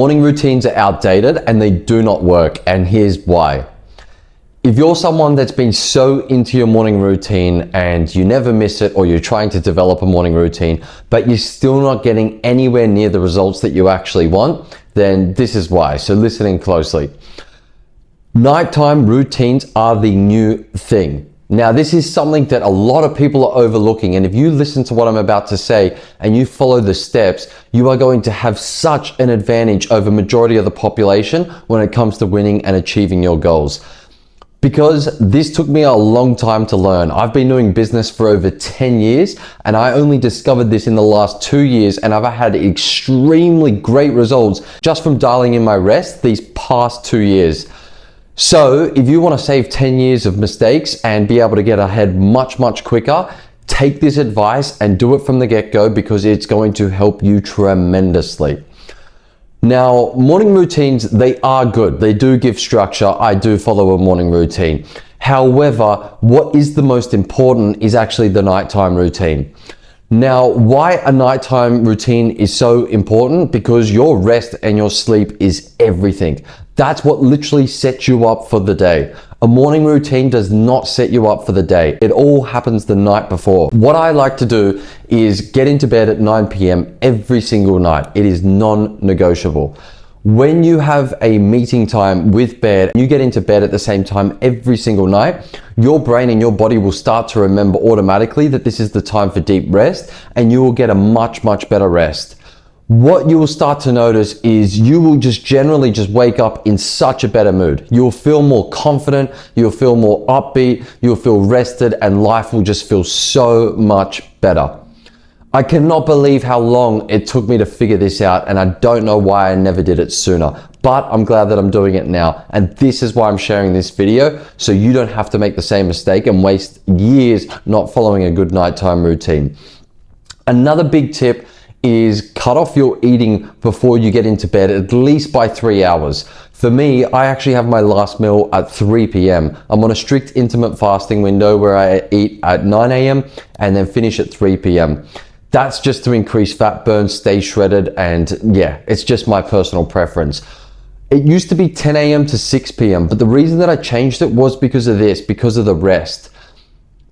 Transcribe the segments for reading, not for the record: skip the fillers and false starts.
Morning routines are outdated and they do not work, and here's why. If you're someone that's been so into your morning routine and you never miss it, or you're trying to develop a morning routine, but you're still not getting anywhere near the results that you actually want, then this is why. So listen in closely. Nighttime routines are the new thing. Now, this is something that a lot of people are overlooking, and if you listen to what I'm about to say and you follow the steps, you are going to have such an advantage over majority of the population when it comes to winning and achieving your goals. Because this took me a long time to learn. I've been doing business for over 10 years, and I only discovered this in the last 2 years, and I've had extremely great results just from dialing in my rest these past 2 years. So if you want to save 10 years of mistakes and be able to get ahead much quicker, take this advice and do it from the get-go, because it's going to help you tremendously. Now, morning routines, they are good. They do give structure. I do follow a morning routine. However, what is the most important is actually the nighttime routine. Now, why a nighttime routine is so important? Because your rest and your sleep is everything. That's what literally sets you up for the day. A morning routine does not set you up for the day. It all happens the night before. What I like to do is get into bed at 9 p.m. every single night. It is non-negotiable. When you have a meeting time with bed, you get into bed at the same time every single night, your brain and your body will start to remember automatically that this is the time for deep rest, and you will get a much better rest. What you will start to notice is you will just generally wake up in such a better mood. You'll feel more confident, you'll feel more upbeat, you'll feel rested, and life will just feel so much better. I cannot believe how long it took me to figure this out, and I don't know why I never did it sooner, but I'm glad that I'm doing it now. And this is why I'm sharing this video, so you don't have to make the same mistake and waste years not following a good nighttime routine. Another big tip is cut off your eating before you get into bed, at least by 3 hours. For me, I actually have my last meal at 3 p.m. I'm on a strict intermittent fasting window where I eat at 9 a.m. and then finish at 3 p.m. That's just to increase fat burn, stay shredded, and yeah, it's just my personal preference. It used to be 10 a.m. to 6 p.m., but the reason that I changed it was because of this, because of the rest.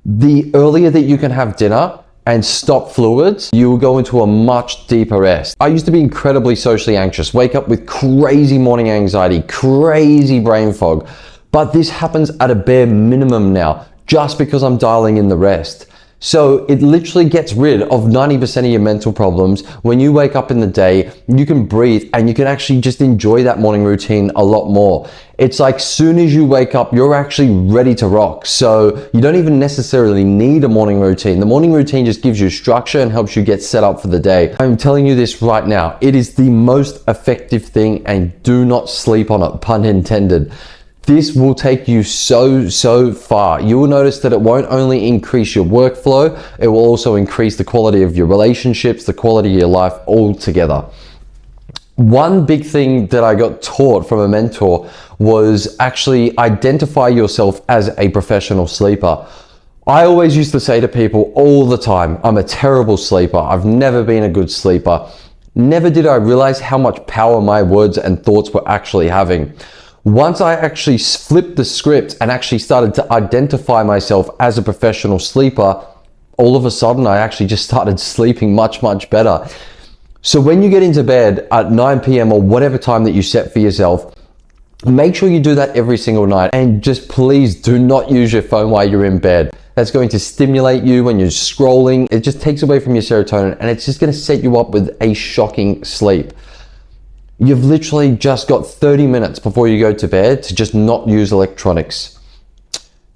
The earlier that you can have dinner and stop fluids, you will go into a much deeper rest. I used to be incredibly socially anxious, wake up with crazy morning anxiety, crazy brain fog, but this happens at a bare minimum now, just because I'm dialing in the rest. So it literally gets rid of 90% of your mental problems. When you wake up in the day, you can breathe and you can actually just enjoy that morning routine a lot more. It's like soon as you wake up, you're actually ready to rock. So you don't even necessarily need a morning routine. The morning routine just gives you structure and helps you get set up for the day. I'm telling you this right now. It is the most effective thing, and do not sleep on it, pun intended. This will take you so far. You will notice that it won't only increase your workflow, it will also increase the quality of your relationships, the quality of your life altogether. One big thing that I got taught from a mentor was actually identify yourself as a professional sleeper. I always used to say to people all the time, I'm a terrible sleeper. I've never been a good sleeper. Never did I realize how much power my words and thoughts were actually having. Once I actually flipped the script and actually started to identify myself as a professional sleeper, all of a sudden I actually just started sleeping much better. So when you get into bed at 9 p.m. or whatever time that you set for yourself, make sure you do that every single night. And just please do not use your phone while you're in bed. That's going to stimulate you when you're scrolling. It just takes away from your serotonin, and it's just going to set you up with a shocking sleep. You've literally just got 30 minutes before you go to bed to just not use electronics.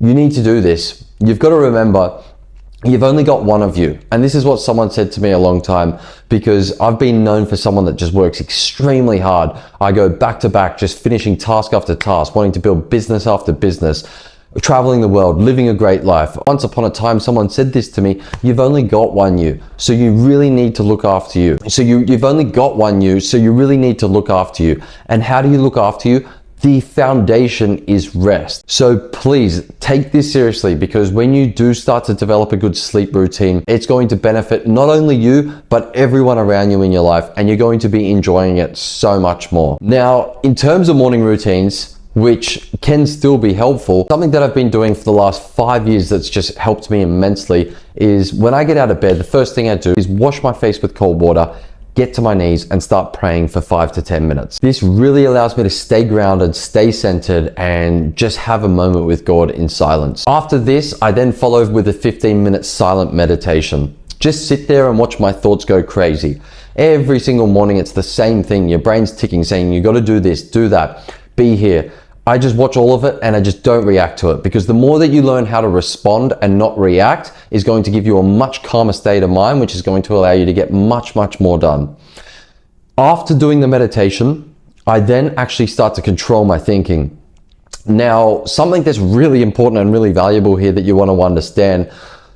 You need to do this. You've got to remember, you've only got one of you. And this is what someone said to me a long time, because I've been known for someone that just works extremely hard. I go back to back, just finishing task after task, wanting to build business after business, traveling the world, living a great life. Once upon a time, someone said this to me, you've only got one you, so you really need to look after you. So you've only got one you, so you really need to look after you. And how do you look after you? the foundation is rest. So please take this seriously, because when you do start to develop a good sleep routine, it's going to benefit not only you, but everyone around you in your life, and you're going to be enjoying it so much more. Now, in terms of morning routines, which can still be helpful, something that I've been doing for the last 5 years that's just helped me immensely is when I get out of bed, the first thing I do is wash my face with cold water, get to my knees and start praying for 5 to 10 minutes. This really allows me to stay grounded, stay centered, and just have a moment with God in silence. After this, I then follow with a 15-minute silent meditation. Just sit there and watch my thoughts go crazy. Every single morning, it's the same thing. Your brain's ticking, saying, you got to do this, do that, be here. I just watch all of it and I just don't react to it, because the more that you learn how to respond and not react is going to give you a much calmer state of mind, which is going to allow you to get much, much more done. After doing the meditation, I then actually start to control my thinking. Now, something that's really important and really valuable here that you want to understand,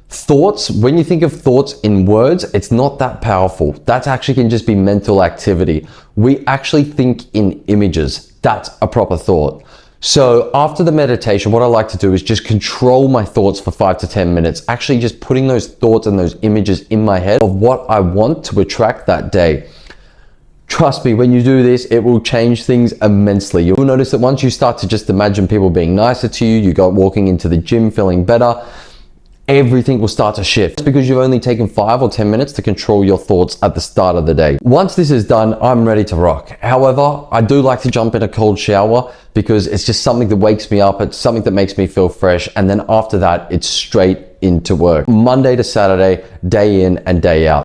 thoughts, when you think of thoughts in words, it's not that powerful. That actually can just be mental activity. We actually think in images. That's a proper thought. So after the meditation, what I like to do is just control my thoughts for 5 to 10 minutes, actually just putting those thoughts and those images in my head of what I want to attract that day. Trust me, when you do this, it will change things immensely. You'll notice that once you start to just imagine people being nicer to you, you go walking into the gym feeling better, everything will start to shift. It's because you've only taken 5 or 10 minutes to control your thoughts at the start of the day. Once this is done, I'm ready to rock. However, I do like to jump in a cold shower because it's just something that wakes me up. It's something that makes me feel fresh. And then after that, it's straight into work. Monday to Saturday, day in and day out.